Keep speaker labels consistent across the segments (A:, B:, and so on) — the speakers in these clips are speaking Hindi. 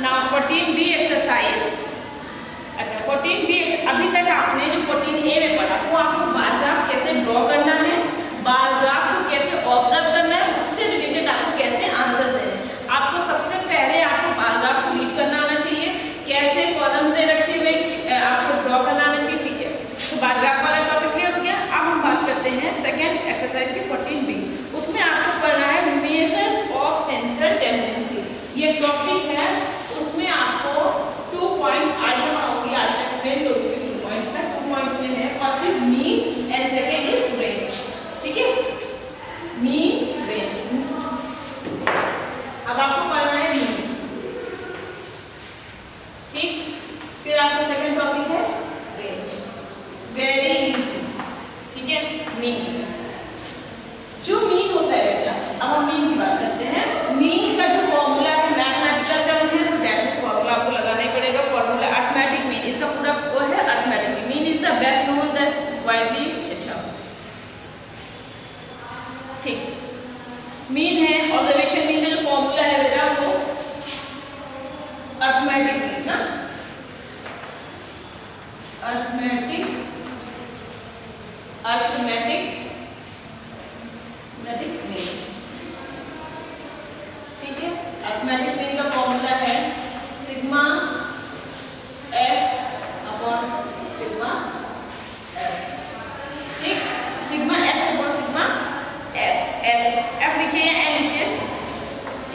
A: Now 14B exercise. अच्छा 14B, अभी तक आपने जो 14A में पढ़ा वो आपको बार ग्राफ कैसे ड्रॉ करना है, बार ग्राफ को कैसे ऑब्जर्व करना है, उससे रिलेटेड आपको कैसे आंसर देने हैं। आपको सबसे पहले आपको बार ग्राफ को रीड करना आना चाहिए, कैसे कॉलम्स दे रखे हुए आपको ड्रॉ करना आना चाहिए, ठीक है। तो बार ग्राफ वाला टॉपिक क्लियर हो गया। अब हम बात करते हैं सेकेंड एक्सरसाइज की 14B। उसमें आपको पढ़ना है मेजर्स ऑफ सेंट्रल टेंडेंसी। ये टॉपिक है, उसमें आपको 2 पॉइंट्स आज पढ़ाऊंगी, आज एक्सप्लेन करूंगी 2 पॉइंट्स का। 2 पॉइंट्स में है, first is mean and second is range, ठीक है। मीन रेंज, अब आपको पढ़ना है मीन, ठीक। फिर आपका सेकेंड टॉपिक है रेंज, वेरी इजी, ठीक है। मीन, जो मीन होता है बेटा, अब हम मीन की बात करते हैं। मीन का जो फॉर्मूला है मैथमेटिकल टर्म है, तो दैट फॉर्मूला आपको लगाना ही पड़ेगा। फॉर्मूला अर्थमेटिक मीन, इसका पूरा वो है arithmetic mean is the best known that widely, अच्छा ठीक। मीन है ऑब्जर्वेशन मीन का जो फॉर्मूला है बेटा वो अर्थमेटिक मीन ना, अर्थमेटिक मीन, ठीक है। अर्थमेटिक मीन का फॉर्मूला है sigma x upon sigma f, ठीक। Sigma x upon sigma f, f लिखिए या एन लिखिए,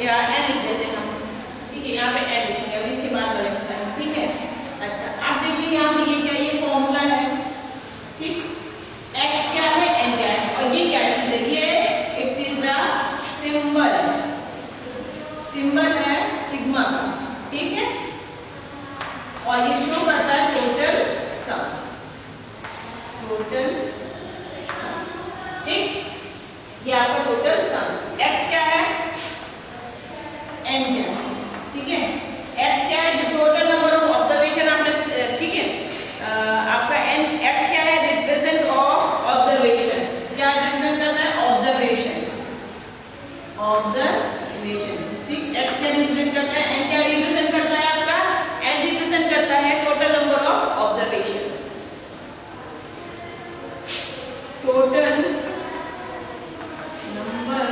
A: या एन लिख देते हैं हम, ठीक है। यहाँ पे एन लिखेंगे, अभी इसके बाद लगता है, ठीक है। अच्छा अब देखिए यहाँ पे ये क्या, ये फॉर्मूला है, ठीक। एक्स क्या है, एन क्या है, और ये क्या चीज है, ये it is the symbol, symbol है सिग्मा का, ठीक है। और ये शो करता है टोटल सम, टोटल सम, ठीक। ये आपका टोटल सम, एक्स क्या है, एन क्या है, ठीक है। एक्स क्या है, जो टोटल नंबर ऑफ ऑब्जर्वेशन आपने, ठीक है। आपका एन एक्स क्या है, रिप्रेजेंट ऑफ ऑब्जर्वेशन, क्या रिप्रेजेंट करता है, ऑब्जर्वेशन, ऑब्जर्वेशन, ठीक। एक्स क्या रिप्रेजेंट करता है, एन क्या रिप्रेजेंट करता है आपका, एन रिप्रेजेंट करता है total number of observation, total number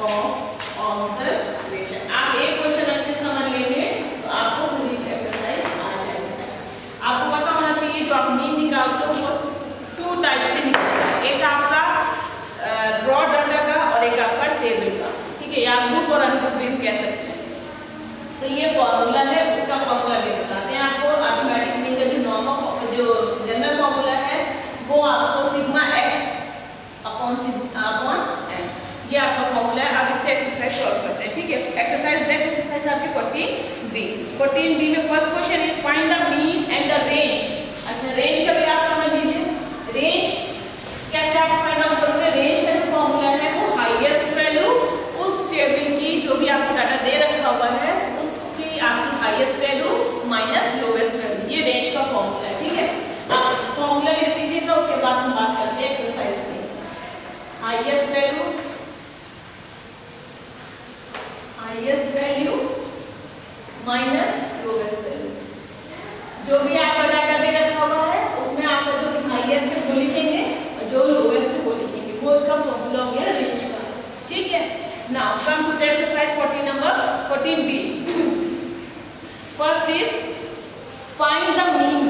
A: of observation. आप एक क्वेश्चन अच्छे समझ लेंगे तो आपको पूरी एक्सरसाइज आ जाएगी। आपको पता होना चाहिए जो आप मीन निकालते हो वो 2 टाइप से निकलता है, एक आपका रॉ डाटा का और एक आपका टेबल का, ठीक है। या ग्रुप और अनग्रुप भी कह सकते हैं। तो ये फॉर्मूला है, उसका फॉर्मूला भी बताते हैं आपको। अर्थमेटिक मीन का जो नॉर्मल जो जनरल फॉर्मूला है वो आपको सिग्मा एक्स अपॉन एन, ये आपका फॉर्मूला है। अब इससे एक्सरसाइज सॉल्व करते हैं, ठीक है। एक्सरसाइज नेक्स्ट एक्सरसाइज आपकी 14B। 14B में first question is find the mean and the range. अच्छा रेंज का भी आप समझ लीजिए, रेंज कैसे आप फाइंड आउट करोगे। रेंज का जो फॉर्मूला है वो हाईएस्ट वैल्यू उस टेबल की, जो भी आपको डाटा दे रखा हुआ है उसकी आपकी highest value minus lowest value, ये रेंज का फॉर्मूला है, ठीक है। आप फॉर्मूला लिख लीजिएगा, उसके बाद हम बात करते हैं एक्सरसाइज में। Highest value, highest value minus lowest value, जो भी आपका डाटा दे रखा हुआ है उसमें आपका जो हाईएस्ट है वो लिखेंगे और जो लोवेस्ट है वो लिखेंगे, वो उसका फॉर्मूला हो गया रेंज का, ठीक है। Now come to the exercise 14B। First is find the mean,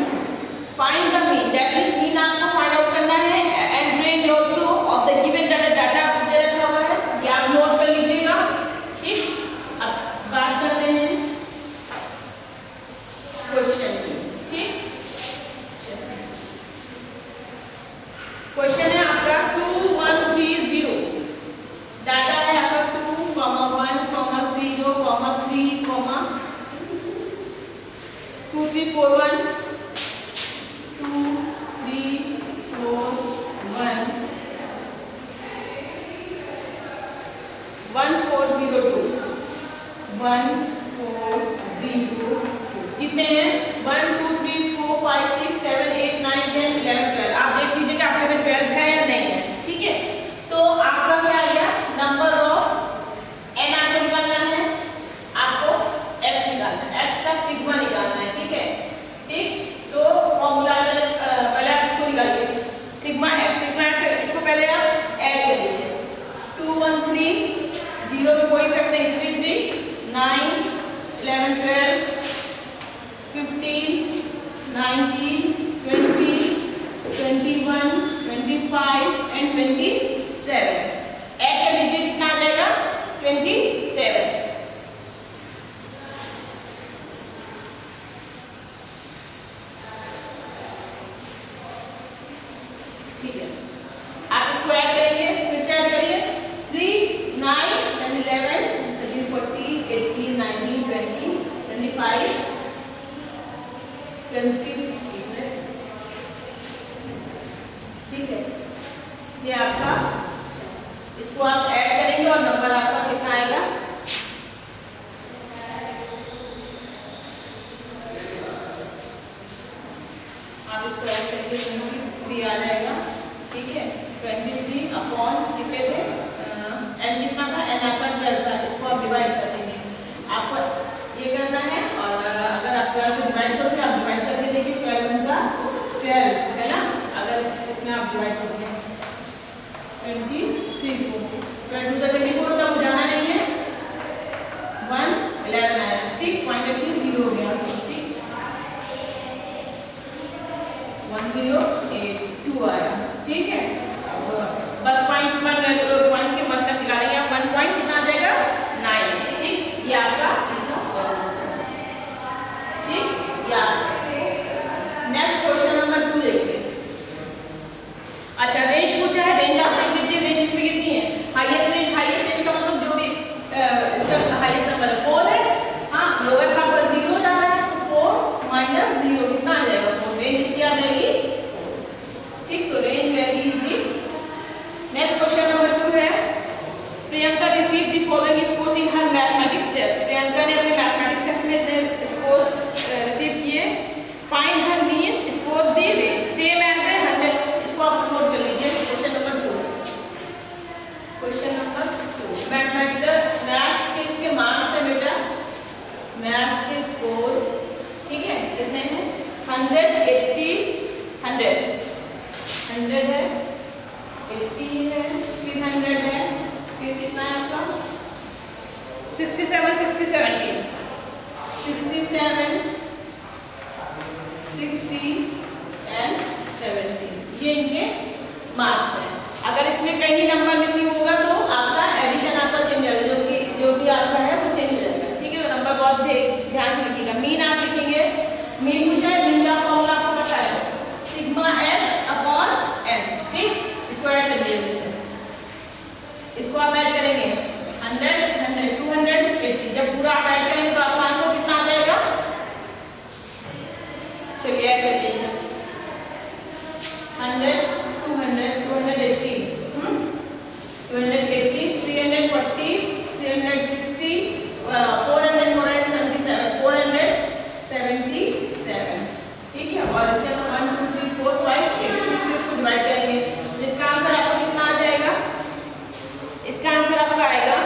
A: find the mean, that means mean आपको फाइंड आउट करना है and range also of the given data आपको दे रखा हुआ है, ये आप नोट कर लीजिएगा, ठीक। अब बात करते हैं क्वेश्चन की, ठीक। क्वेश्चन है आपका 2130, डाटा है आपका 2, 1, 0, 3, 2, 3, 4, 1, 2, 3, 4, 1, 1, 4, 0, 2, 1, 4, 0, 2, कितने हैं 1, 2, 3, 4, 5, 6, 7, 8, 9, 10, 11, 12। आप देख लीजिएगा आपके में 12 है या नहीं है, ठीक है। तो आपका क्या आ गया, नंबर ऑफ एन आपको निकालना है, आपको एक्स निकालना है। X 11, 12, 15, 19, 20, 21, 25 and 27. ऐड कर लीजिए, कितना आ जाएगा? 27. ठीक है, आप इसको ऐड करेंगे, फिर से ऐड करिए. 3, 9, 10, 11, 13, 14, 18, 19, 20, 25, 20. ठीक है, ये आपका, इसको आप ऐड करेंगे और नंबर आपका कितना आएगा? आप इसको ऐड करेंगे तो 3 आ जाएगा. ठीक है, 23 अपॉन कितने थे? एन कितना था? एन आपका 12 था. इसको आप डिवाइड कर देंगे. आपको ये करना है, और अगर आप 12 से डिवाइड करोगे, आप डिवाइड करके देखिए. 12 का 12 है ना. अगर इसमें आप डिवाइड करोगे 23 को 22 से 24 तक जाना नहीं है. 1, 11 आया. ठीक, पॉइंट ऑफ व्यू 0 हो गया. ठीक, 1082 आया. ठीक है, बस पॉइंट के मतलब निकालेंगे आप. 1 पॉइंट कितना आ जाएगा? 9. ठीक, ये आपका इसका. ठीक, या नेक्स्ट क्वेश्चन नंबर 2 देखिए. अच्छा, रेंज पूछा है. रेंज आपने कितनी, रेंज इसमें कितनी है? हाईएस्ट रेंज का मतलब जो भी इसका हाईएस्ट नंबर है 4 है. हाँ, लोवेस्ट आपका 0 जा रहा है, तो 4 माइनस 0 कितना आ जाएगा? 4. रेंज इसकी आ जाएगी. ठीक, तो range very easy. Next question number 2 है. Priyanka receive the following scores in her mathematics test. Priyanka ने अपने मैथमेटिक्स टेस्ट में स्कोर्स रिसीव किए. Find her means score the range same as 100. इसको आप नोट कर लीजिए. Question number 2. Question number 2 maths के इसके मार्क्स है बेटा. मैथ्स के स्कोर, ठीक है, कितने हैं? 100, 80, 100 है, 80 है, फिर 100 है, फिर कितना है आपका? 67, 60, 70, 67, 60 एंड 70. ये इनके मार्क्स हैं. अगर इसमें कहीं नंबर मिसिंग होगा तो आपका एडिशन आपका चेंज होगा. जो भी आपका है वो चेंज हो जाएगा. ठीक है, तो नंबर बहुत ध्यान से लिखिएगा. मीन आप लिखेंगे. मीन पूछा है, मीन का फॉर्मूला आपको पता है, सिग्मा x अपॉन n. ठीक, इसको ऐड कर लीजिए. इसको आप ऐड करेंगे 100, 100, 280. जब पूरा आप ऐड करेंगे तो आपका आंसर कितना आ जाएगा? चलिए ऐड कर लीजिए. 100, 200, 280, 280, 340, 360, 400, 477. ठीक है, और इसके बाद 1, 2, 3, 4, 5, 6 को डिवाइड करेंगे. इसका आंसर आपको कितना आ जाएगा? इसका आंसर आपका आएगा,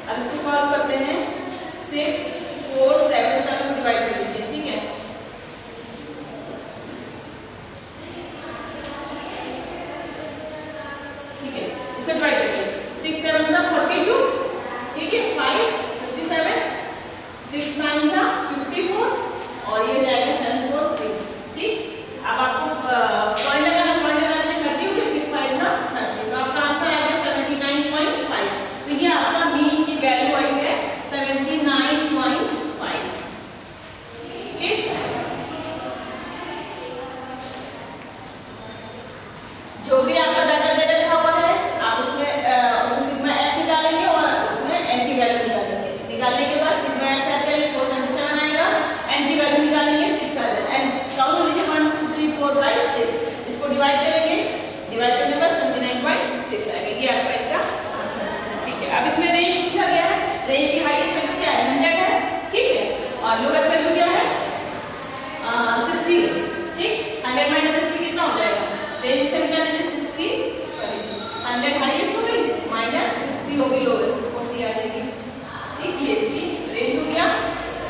A: अब इसको सॉल्व करते हैं. 6, 4, 7 को डिवाइड कर लीजिए. ठीक है, इसको डिवाइड करिए. 6, 7 का 42. ठीक है, 5, 57, 6, 9 का 54 और ये जाएगा 7, 4, 3. ठीक, अब आपको पॉइंट लगाना. पॉइंट लगाने में 30 होगी. 6, 5 का 30, तो आपका आंसर आएगा 79.5. तो ये आपका मीन की वैल्यू आई है 79.5. ठीक, जो भी आपका डाटा दे रखा हुआ है आप उसमें सिग्मा एस निकालेंगे और उसमें एन की वैल्यू निकालेंगे. निकालने के बाद सिग्मा एस ऐड करेंगे 477 आएगा. एन की वैल्यू निकालेंगे 6 आएगा. एंड काउंट लीजिए 1, 2, 3, 4, 5, 6. इसको डिवाइड करेंगे. डिवाइड करने के बाद 79.6 आएगा. ये आपका इसका आंसर है. ठीक है, अब इसमें रेंज पूछा गया है. रेंज की हाईएस्ट वैल्यू क्या है? 100 है. ठीक है, और लोवेस्ट वैल्यू क्या है? 60. ठीक, 100 माइनस 60 कितना हो जाएगा? रेंज से निकाल लीजिए. 60, 100 हाईएस्ट हो गई, माइनस 60 हो गई लोवेस्ट, 40 आ जाएगी. ठीक, ये इसकी रेंज हो गया.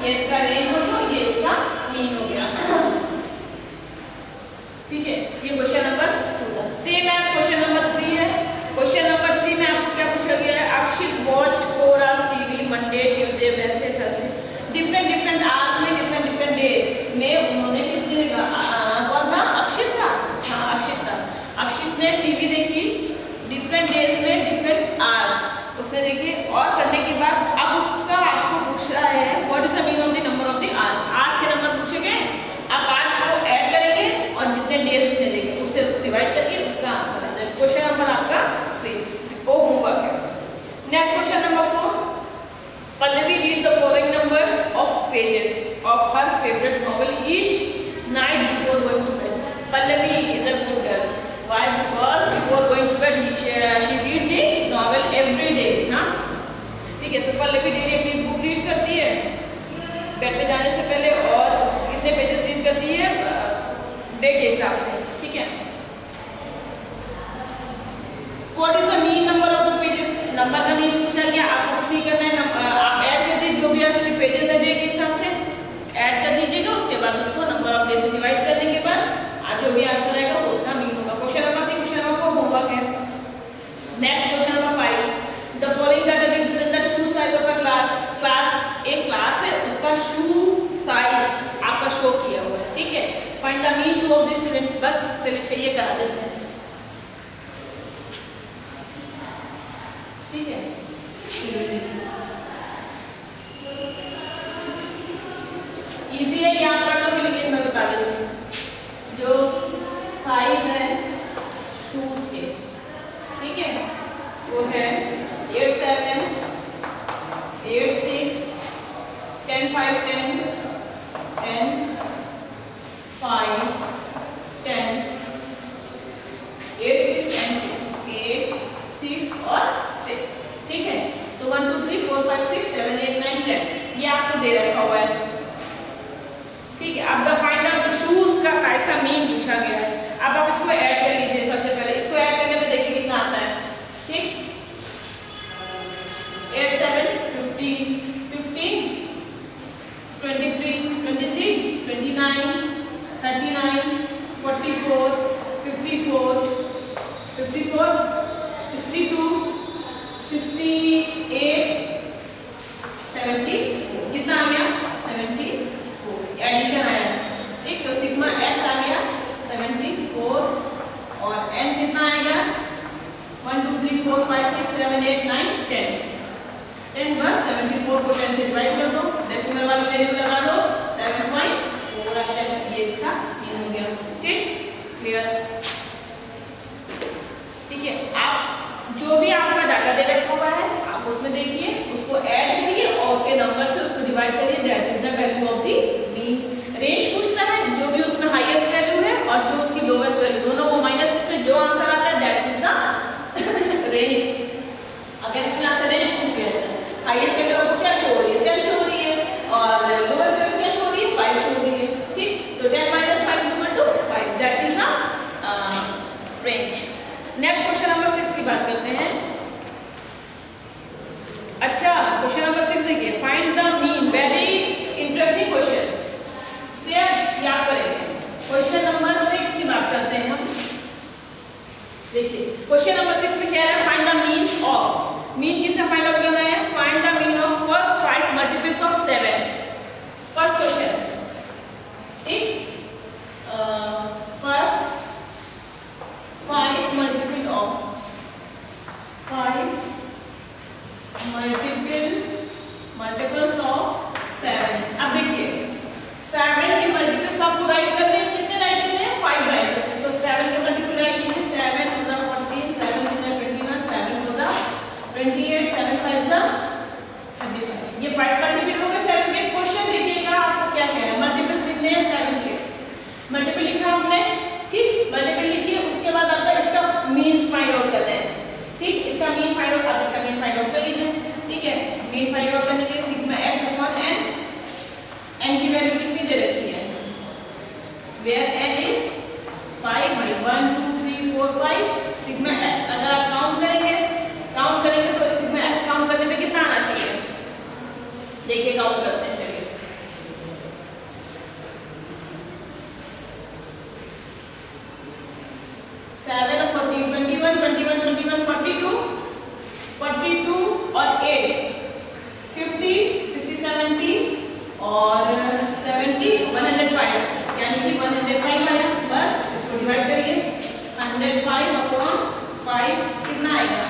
A: ये इसका रेंज हो गया, ये इसका मीन हो गया. ठीक है, ये क्वेश्चन नंबर 2 था. सेम एज क्वेश्चन नंबर 3 है. क्वेश्चन नंबर 3 में आपको क्या पूछा गया है? अक्षित watch 4 hours TV Monday, Tuesday, Wednesday, pages of her favorite novel each night before going to bed. Pallavi is a good girl. Why? Because before going to bed she read the novel every day. ना ठीक है, तो पल्लवी डेली अपनी बुक रीड करती है बेड पे जाने से पहले, और कितने पेजेस रीड करती है डे के हिसाब से, ठीक है। What is the mean number of the pages? Number का मीन पूछा गया, आपको कुछ नहीं करना है, आप ऐड कर दीजिए जो भी आपके पेजेस है डे के हिसाब से ऐड कर दीजिएगा, उसके बाद उसको नंबर ऑफ डे से डिवाइड करने के बाद आज जो भी आंसर आएगा वो उसका मीन होगा। Question number 3, question number 4 homework है। Next question number 5, the following data represent the shoe size of a class. एक क्लास है, उसका शू साइज आपका शो किया हुआ है, ठीक है। Find the mean shoe of the student. बस चलिए चाहिए करा देते हैं, ठीक है। इजी है, याद कर लो, लेकिन मैं बता देती हूँ। जो साइज है शूज के, ठीक है, वो है 8, 7, 8, 6, 10, 5, 10, 10, 5, 10, 8, 6 and 6, 8, 6 और 6, ठीक है। तो 1, 2, 3, 4, 5, 6, 7, 8, 9, 10 ये आपको दे रखा हुआ है, ठीक है। अब द फाइंड आउट शूज का साइज का मीन पूछा गया है। अब आप इसको ऐड कर लीजिए। सबसे पहले इसको ऐड करने में देखिए कितना आता है, ठीक। 8, 7, 15, 15, 23, 23, 29, 39, 44, 54, 54, 62, 68, 70, कितना आ गया 74, एडिशन आया, ठीक। तो सिग्मा एक्स आ गया 74 और एन कितना आएगा 1, 2, 3, 4, 5, 6, 7, 8, 9, 10, 10 बस 74 को 10 से डिवाइड कर दो, डेसिमल वाली वैल्यू लगा दो, 7.4 आ जाएगा। ये इसका मीन हो गया, ठीक, क्लियर, ठीक है। आप जो भी आपका डाटा दे रखा हुआ है आप उसमें देखिए, उसको ऐड करिए और उसके नंबर से उसको डिवाइड करिए, that is the value of the mean. Range पूछता है, जो भी उसमें हाईएस्ट वैल्यू है और जो उसकी लोवेस्ट वैल्यू, दोनों को माइनस करके जो आंसर आता है दैट इज द रेंज। अगर इसमें आंसर रेंज पूछ गया है, हाईएस्ट वैल्यू आपको क्या शो हो रही है 10 शो हो रही है और लोवेस्ट वैल्यू क्या शो हो रही है 5 शो हो रही है, ठीक। तो 10 - 5 = 5, that is the range. Next question number 6 की बात करते हैं। अच्छा, क्वेश्चन नंबर 6 देखिए, find the mean. Very interesting question, याद करेंगे। क्वेश्चन नंबर 6 की बात करते हैं हम। देखिए क्वेश्चन नंबर 6 में क्या है, find the means of. Mean किसका फाइंड आउट करना है, find the mean of first 5 multiples of 7। First question, ठीक, first 5 multiple of 5 multiples of 7। अब देखिए 7 के मल्टीपल्स आपको राइट करने हैं, कितने राइट करने हैं 5 राइट करने हैं। तो 7 के मल्टीपल राइट कीजिए, 7 × 14, 7 × 21, 7 × 28, 7 × 5 = 35। ये 5 मल्टीपल हो गए 7 के। क्वेश्चन देखिएगा आपको क्या कहना है, मल्टीपल्स लिखने हैं 7 के, मल्टीपल लिखा हमने, ठीक, मल्टीपल लिखिए, उसके बाद आपका इसका मीन्स फाइंड आउट करते हैं, ठीक। इसका मीन फाइंड आउट, आप इसका मीन फाइंड आउट कर लीजिए, ठीक है। मीन फाइंड आउट करने के लिए sigma x upon n, n की वैल्यू कितनी दे रखी है, where n is 5 / 1, 2, 3, 4, 5 sigma x। अगर आप काउंट करेंगे तो सिग्मा x काउंट करने में कितना आना चाहिए, देखिए काउंट करते हैं, चलिए। 7 और 14, 21, 21, 21, 42, 42 और 8, 50, 60, 70 और 70, 105, यानी कि 105 आया। बस इसको डिवाइड करिए, 105/5 कितना आएगा,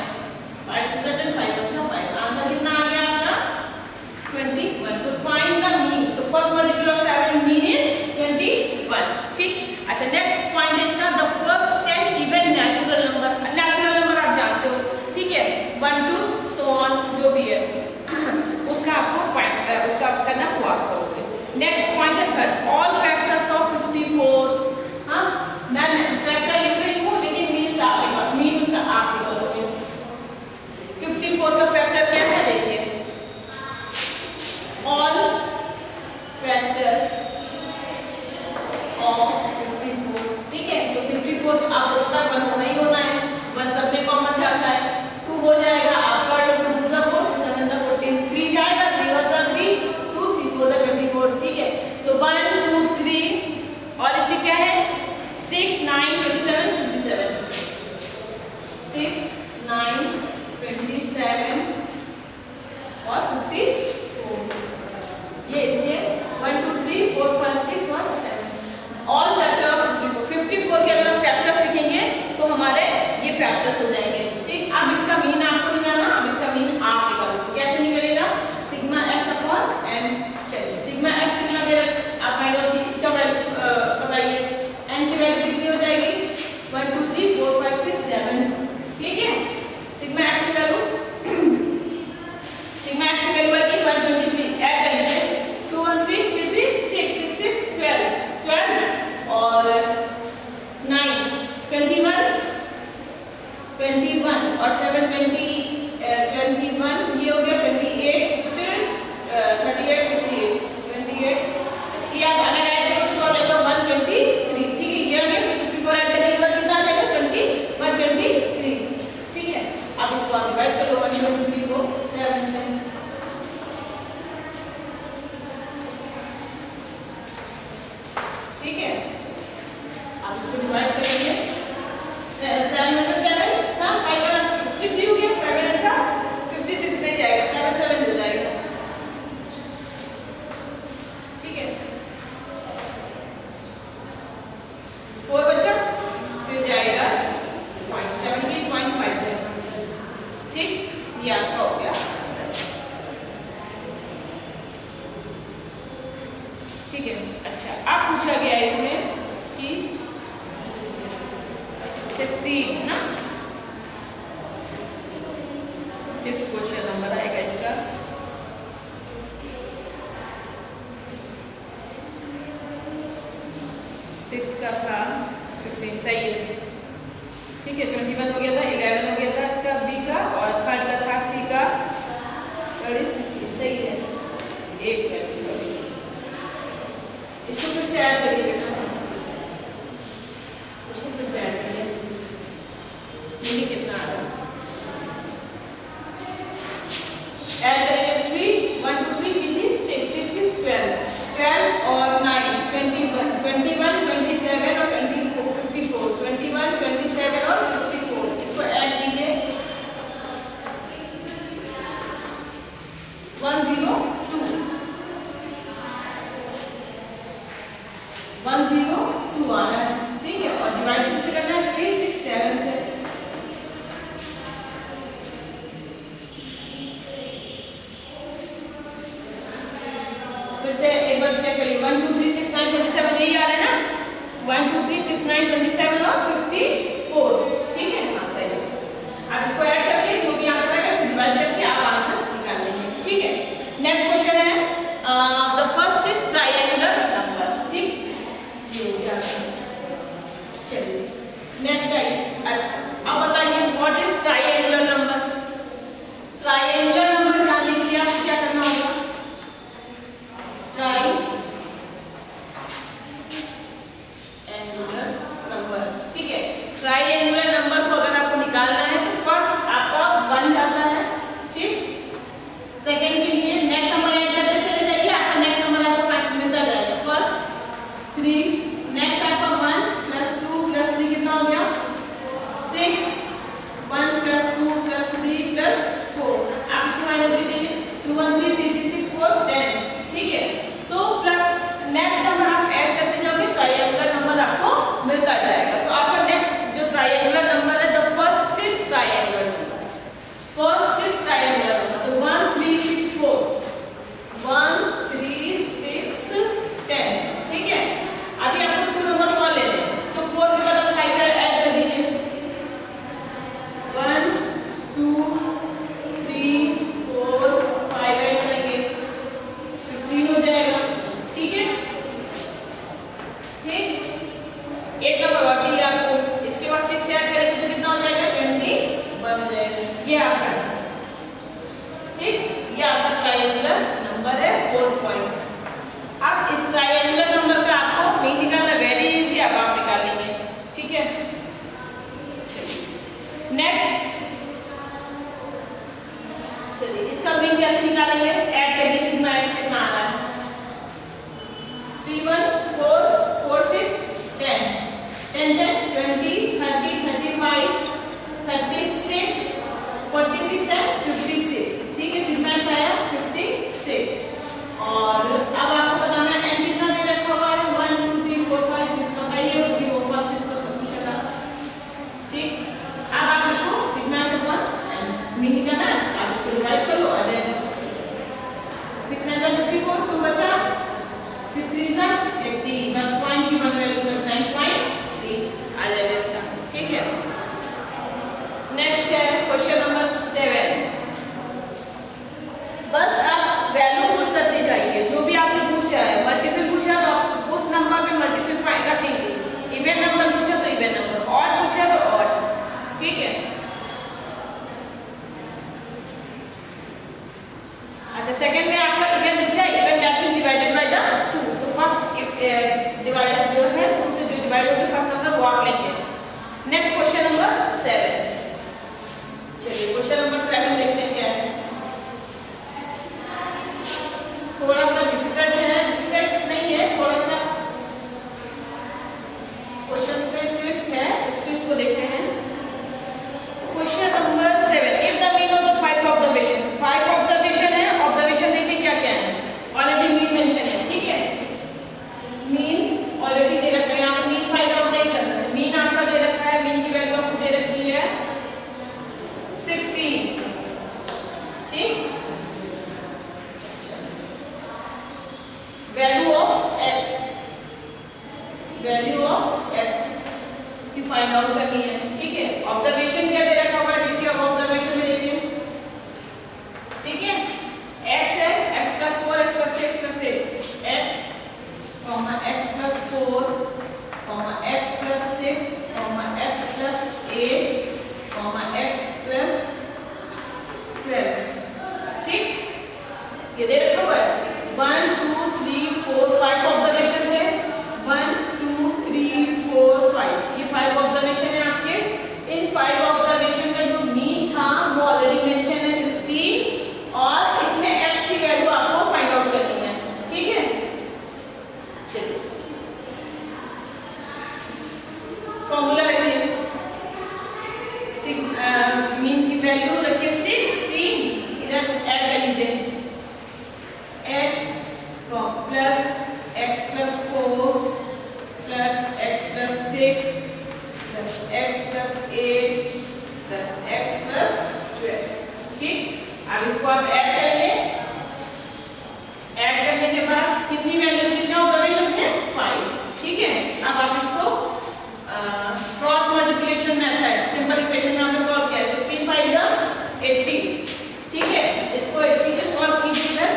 A: 5 × 10 5 × 5, आंसर कितना आ गया आपका 21। तो फाइंड द मीन, तो first multiple of 7 mean is 21, ठीक। अच्छा, नेक्स्ट पॉइंट है इसका, the first 10 even natural number. Natural number आप जानते हो, ठीक है, 1 to so on जो भी है उसका आपको फाइंड उसका करना वो आप करोगे। ठीक है। अच्छा, अब पूछा गया इसमें कि 16 ना, 6 क्वेश्चन नंबर आएगा इसका। का था 15 सही है, ठीक है। 21 हो गया था, 11 हो गया था इसका बी का, और थर्ड का था सी का 36 सही है। एक है, इसको फिर से ऐड करिए बेटा, इसको फिर से ऐड करिए, ये कितना आ रहा है, ऐड करेंगे 3 1 2 3 6 6 6 12 12 और 9 21 21 27 और 24 54 21 27 और 54, इसको ऐड कीजिए 102 102 आ रहा है, ठीक है। और डिवाइड किससे करना है, 3 6 7 से। फिर से एक बार चेक करिए, 1 2 3 6 9 27 यही आ रहा है ना, 1 2 3 6 9 27 और 54, ठीक है। हाँ सही है। अब इसको ऐड करके जो भी आंसर आएगा डिवाइड करके आप आंसर निकाल लेंगे, ठीक है। नेक्स्ट क्वेश्चन है द फर्स्ट 6 ट्रायंगुलर नंबर, ठीक। चलिए नेक्स्ट है, अच्छा अब बताइए what is triangular number. Triangular number जानने के लिए आपको क्या करना होगा, ट्रायंगुलर नंबर, ठीक है। ट्रायंगुलर नंबर को अगर आपको निकालना है तो फर्स्ट आपका 1 जाता है, ठीक। सेकंड के लिए नेक्स्ट नंबर ऐड करते चले जाइए, आपका नेक्स्ट नंबर आपको मिलता जाएगा, फर्स्ट 3, नेक्स्ट आपका 1 + 2 + 3 कितना हो गया 6, 1 + 2 + 3 + 4, आप इसको फाइनल कर दीजिए 2 1 3 3 3 6 4 10, ठीक है। तो प्लस नेक्स्ट नंबर आप ऐड करते जाओगे, ट्रायंगुलर नंबर आपको मिलता जाएगा। तो आपका नेक्स्ट जो ट्रायंगुलर नंबर है the first 6 triangular number, first 6 triangular number, तो 1 3 6 4 1 3 6 10, ठीक है। अभी आपको 2 नंबर और लेने हैं, तो 4 के बाद आप 5 ऐड कर दीजिए, 1 2 3 4 5 ऐड करेंगे 15 हो जाएगा, ठीक है। ठीक, एक नंबर और चाहिए आपको, इसके बाद 6 ऐड करेंगे तो कितना हो जाएगा 21 हो जाएगा, ये आपका, ठीक। ये आपका ट्रायंगुलर नंबर है 4 पॉइंट। अब इस ट्रायंगुलर नंबर का आपको मीन निकालना वेरी इजी, अब आप निकाल लेंगे, ठीक है। नेक्स्ट चलिए इसका मीन कैसे निकालेंगे, ऐड करिए सिग्मा x कितना आ रहा है 3 1 4 4 6 10 10 10 20 30 35 36 46 and 56, ठीक है। सिग्मा x आया 56, और अब आपको बताना है n कितना दे रखा हुआ है 1 2 3 4 5 6 बताइए, कि वो फर्स्ट 6 पर पूछा था, ठीक। अब आप इसको सिग्मा x अपन मीन निकालना है, आप इसको डिवाइड कर लो, और 6 9 54 2 बचा 6 3 80, बस पॉइंट की वैल्यू 9.3 आ जाएगा इसका, ठीक है। नेक्स्ट है क्वेश्चन नंबर 7, बस आप वैल्यू पुट करते जाइए, जो भी आपसे पूछा है, मल्टीपल पूछा तो आप उस नंबर पे मल्टीप्लाई रखेंगे, इवन नंबर पूछा तो इवन नंबर, ऑड पूछा तो ऑड, ठीक है। अच्छा सेकंड में आपका इवन पूछा, even that is divided by the 2, तो फर्स्ट डिवाइडेड जो है उससे जो डिवाइड वैल्यू ऑफ x की फाइंड आउट करनी है। ठीक है, ऑब्जर्वेशन क्या दे रखा हुआ है, देखिए अब ऑब्जर्वेशन में देखिए, ठीक है, x है x + 4 x + 6 + 8 x, x + 4, x + 6, x + 8, x + 12। ठीक, ये दे रखा हुआ है 1 2 3 4 5 ऑब्जर्वेशन है, 1 2 3 4 5, ये 5 ऑब्जर्वेशन है आपके। इन 5 ऑब्जर्वेशन का जो मीन था वो ऑलरेडी मेंशन है 16, और इसमें x की वैल्यू आपको फाइंड आउट करनी है। ठीक है, चलिए फॉर्मूला रखिए, मीन की वैल्यू रखिए 16, इधर ऐड कर लीजिए x plus x + 4 plus x + 6 plus x + 8 plus x + 12। ठीक, अब इसको आप ऐड कर लें, ऐड करने के बाद कितनी वैल्यू, कितने ऑब्जर्वेशन है 5। ठीक है, अब आप इसको cross multiplication method simple equation में हमने सॉल्व किया, 16 5 = 80। ठीक है, इसको 80 से सॉल्व कीजिएगा।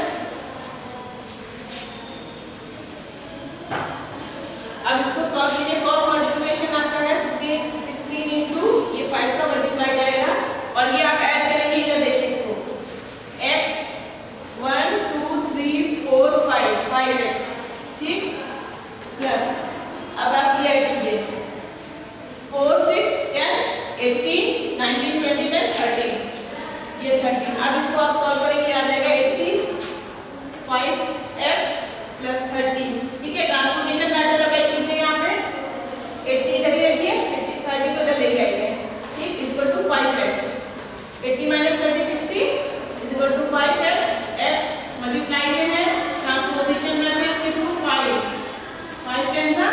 A: अब इसको सॉल्व कीजिए, क्रॉस मल्टीप्लिकेशन आता है 16 इंटू ये 5 का मल्टीप्लाई जाएगा, और ये आप ऐड करेंगे, इधर देखिए इसको x 1 2 3 4 5 5x। ठीक, प्लस अब आप ये ऐड कीजिए 4 6 10 18 19 20 में 30, ये 30। अब इसको आप सॉल्व करेंगे, आ जाएगा 80 5x + 30। ठीक है, ट्रांसपोजिशन मेथड अप्लाई कीजिए, यहाँ पे 80 इधर ही रखिए, 80 30 को इधर लेके आइए। ठीक, equal to 5x, 80 - 30 50 equal to 5x, x multiply में है ट्रांसपोजिशन मेथड के थ्रू 5 10 सा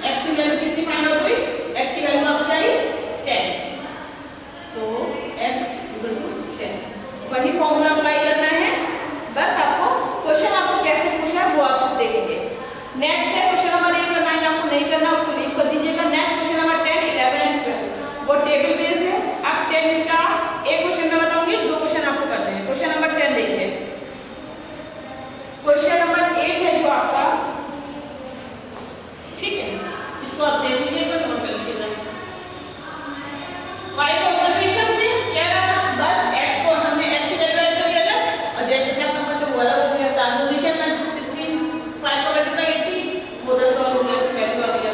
A: x की वैल्यू कितनी फाइंड आउट हुई, x की वैल्यू आपको चाहिए 10, तो x इक्वल टू 10। वही फॉर्मूला अप्लाई करना है, बस आपको क्वेश्चन आपको कैसे पूछा है वो आप देखेंगे। नेक्स्ट है क्वेश्चन नंबर 8 और 9 आपको नहीं करना, उसको लीव कर दीजिएगा। नेक्स्ट क्वेश्चन नंबर 10 11 एंड 12 वो टेबल बेस्ड है। अब 10 का एक क्वेश्चन मैं बताऊंगी, 2 क्वेश्चन आपको करने हैं। क्वेश्चन नंबर 10 देखिए, क्वेश्चन नंबर 8 है जो आपका, ठीक है, इसको आप देख लीजिएगा, नोट कर लीजिएगा। 5 ऑब्जर्वेशन थे, कह रहा था बस x को हमने x से कैलकुलेट कर लिया था, और जैसे सब नंबर तो वाला हो गया, ट्रांसपोजिशन में 16 5 का मल्टीप्लाई 80 वो 10 सॉल्व हो गया, वैल्यू आ गया।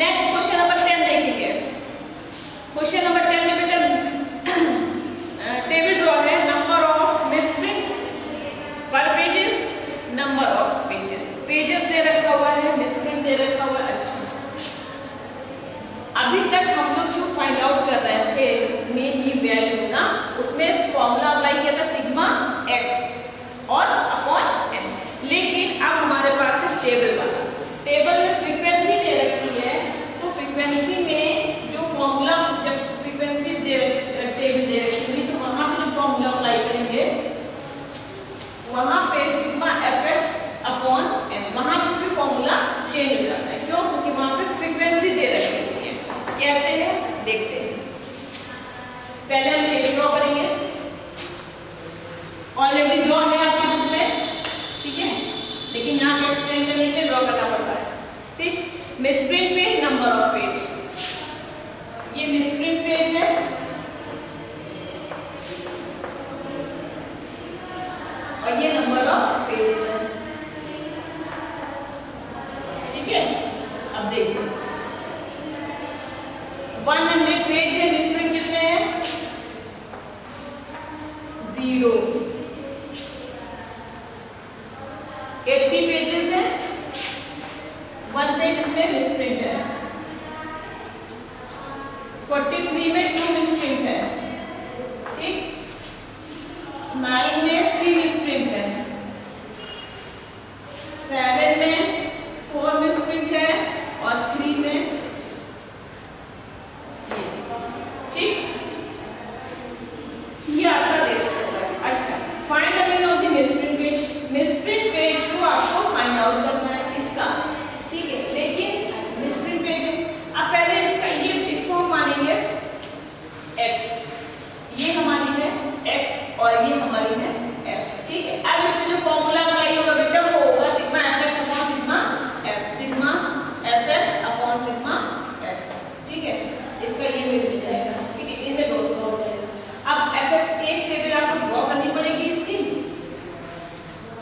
A: नेक्स्ट क्वेश्चन नंबर 10 देखिए, क्वेश्चन नंबर 10 में बेटा टेबल ड्रॉ है, नंबर ऑफ मिसप्रिंट पर पेजेस, नंबर ऑफ पेजेस दे रखा हुआ है, मिसप्रिंट दे रखा हुआ है। अच्छा, अभी तक हम लोग जो फाइंड आउट कर रहे थे मीन की वैल्यू ना, उसमें फॉर्मूला अप्लाई किया था सिग्मा x और अपॉन n, लेकिन अब हमारे पास है टेबल वाला। टेबल में फ्रीक्वेंसी दे रखी है, तो फ्रीक्वेंसी में जो फॉर्मूला, जब फ्रीक्वेंसी टेबल दे रखी है तो वहां पे जो फॉर्मूला अप्लाई करेंगे वहां पे सिग्मा fx अपॉन n, वहां पे फिर फॉर्मूला चेंज हो जाता है। क्यों? क्योंकि वहां पे फ्रीक्वेंसी दे रखी है। कैसे है देखते हैं। पहले हम टेबल ड्रॉ करेंगे, ऑलरेडी ड्रॉ है आपके बुक में, ठीक है, लेकिन यहाँ पे एक्सप्लेन करने के लिए ड्रॉ करना पड़ता है। ठीक, misprint page, number of page, ये मिसप्रिंट पेज है, और ये नंबर ऑफ पेज है। ठीक है, अब देखिए 100 पेज है, मिसप्रिंट कितने हैं 0। 80 पेजेस है, 1 पेज इसमें मिसप्रिंट है। 43 में 2 मिसप्रिंट है। ठीक, 9 में 3 मिसप्रिंट है, 7 में 4 मिसप्रिंट है, और 3 में ये। ठीक, ये आपका देख सकते हैं। अच्छा, find the mean of the misprint page. Misprint page को आपको फाइंड आउट करना है इसका। ठीक है,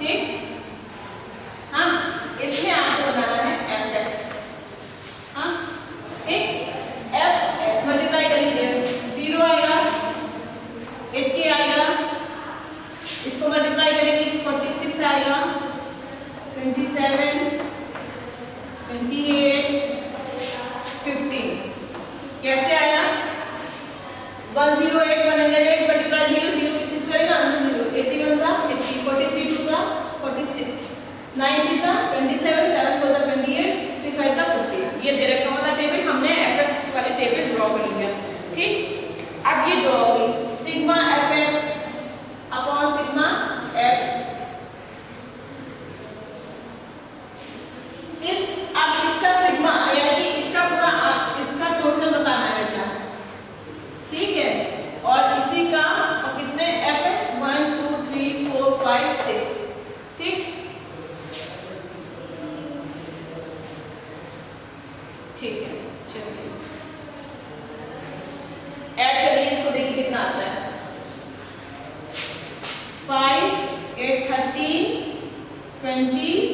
A: ठीक। हाँ, इसमें आपको बनाना है fx। हाँ ठीक, fx मल्टीप्लाई करेंगे 0 आएगा, 80 आएगा, इसको मल्टीप्लाई करेंगे 46 आएगा, 27, 28, 15। कैसे आया? 108 108 मल्टीप्लाई 0 0 किसी करेगा 0 81 का 50 43 2 का 46 9 3 का 27 7 4 का 28 3 5 का 50। ये दे रखा वाला टेबल हमने fx वाले टेबल ड्रॉ कर लिया। ठीक, अब ये ड्रॉ हो गई sigma fx upon sigma f। अब इसका सिग्मा यानी इसका पूरा इसका टोटल बताना है क्या, ठीक है। और इसी का और कितने f है 1 2 3 4 5 6। ठीक ठीक है, चलिए ऐड करिए इसको, देखिए कितना आता है 5 8 13 20